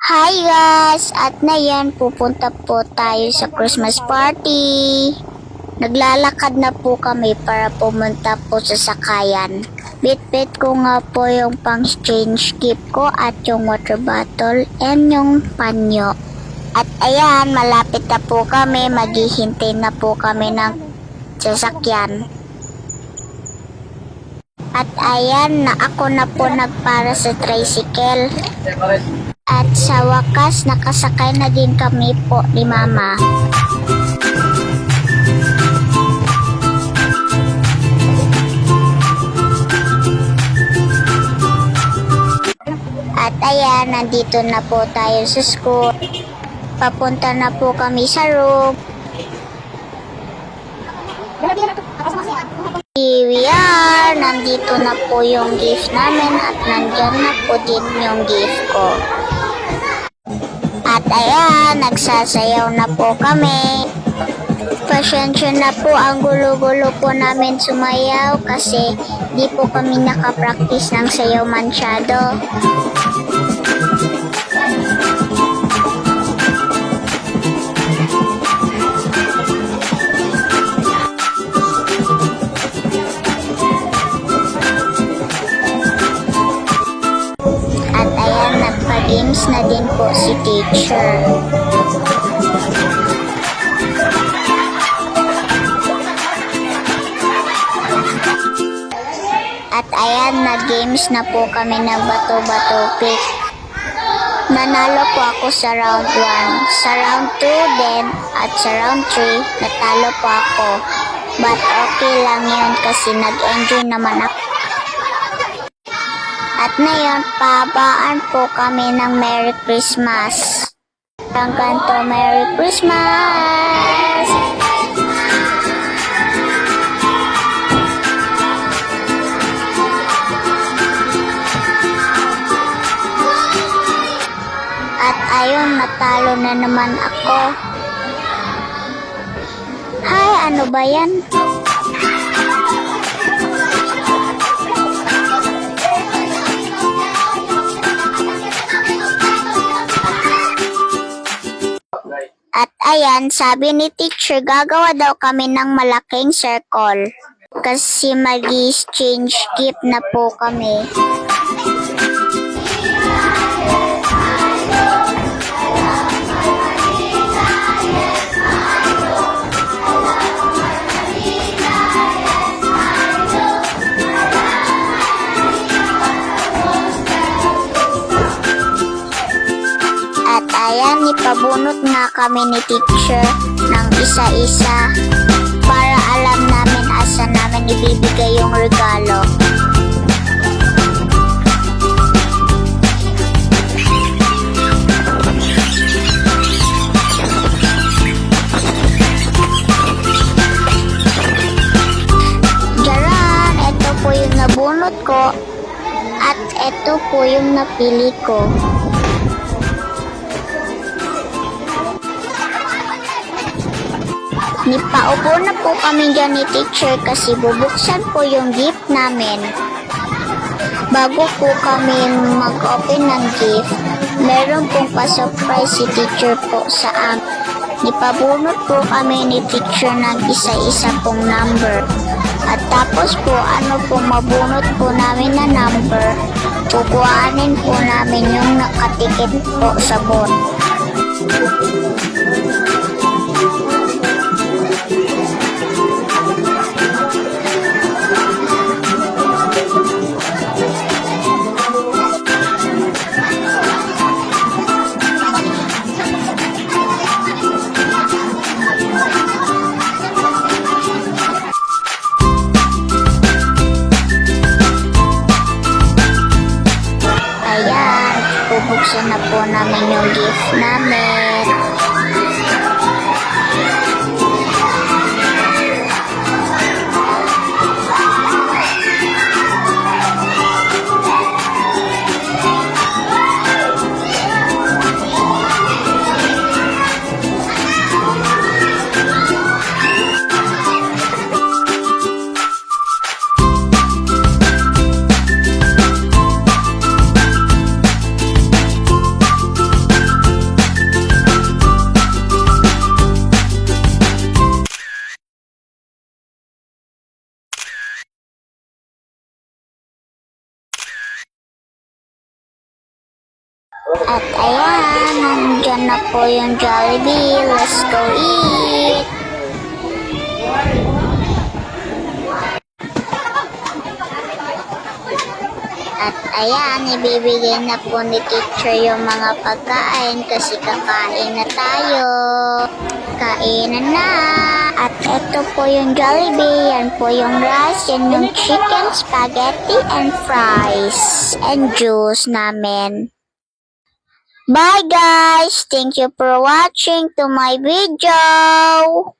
Hi guys! At ngayon pupunta po tayo sa Christmas party. Naglalakad na po kami para pumunta po sa sakayan. Bit-bit ko nga po yung pang-exchange gift ko at yung water bottle and yung panyo. At ayan, malapit na po kami. Maghihintay na po kami ng sasakyan. At ayan, na ako na po nagpara sa tricycle. At sa wakas, nakasakay na din kami po ni Mama. At ayan, nandito na po tayo sa school. Papunta na po kami sa room. Here we are! Nandito na po yung gift namin at nandyan na po din yung gift ko. At ayan, nagsasayaw na po kami. Pasensya na po ang gulo-gulo po namin sumayaw kasi di po kami nakapractice ng sayaw mansyado. Games na din po si teacher. At ayan, nag-games na po kami ng bato-bato pick. Nanalo po ako sa round 1. Sa round 2 din at sa round 3, natalo po ako. But okay lang yun kasi nag-enjoy naman ako. At ngayon, pabaan po kami ng Merry Christmas. Ang kanto, Merry Christmas! At ayun, natalo na naman ako. Hay, ano ba yan? At ayan, sabi ni teacher, gagawa daw kami ng malaking circle. Kasi mag-exchange gift na po kami. Ayan, ipabunot nga kami ni teacher ng isa-isa para alam namin asa namin ibibigay yung regalo. Diyan, ito po yung nabunot ko at ito po yung napili ko. Nipaupo na po kami dyan ni teacher kasi bubuksan po yung gift namin. Bago po kami mag-open ng gift, meron pong pa-surprise si teacher po sa amin. Nipabunot po kami ni teacher ng isa-isa pong number. At tapos po, ano pong mabunot po namin na number, kukuhanin po namin yung nakatikit po sa board. Bubuksan na po namin yung gift namin. At ayan, nandyan na po yung Jollibee. Let's go eat! At ayan, ibibigay na po ni teacher yung mga pagkain kasi kakain na tayo. Kainan na! At ito po yung Jollibee. Yan po yung rice, yan yung chicken, spaghetti, and fries. And juice namin. Bye guys! Thank you for watching to my video!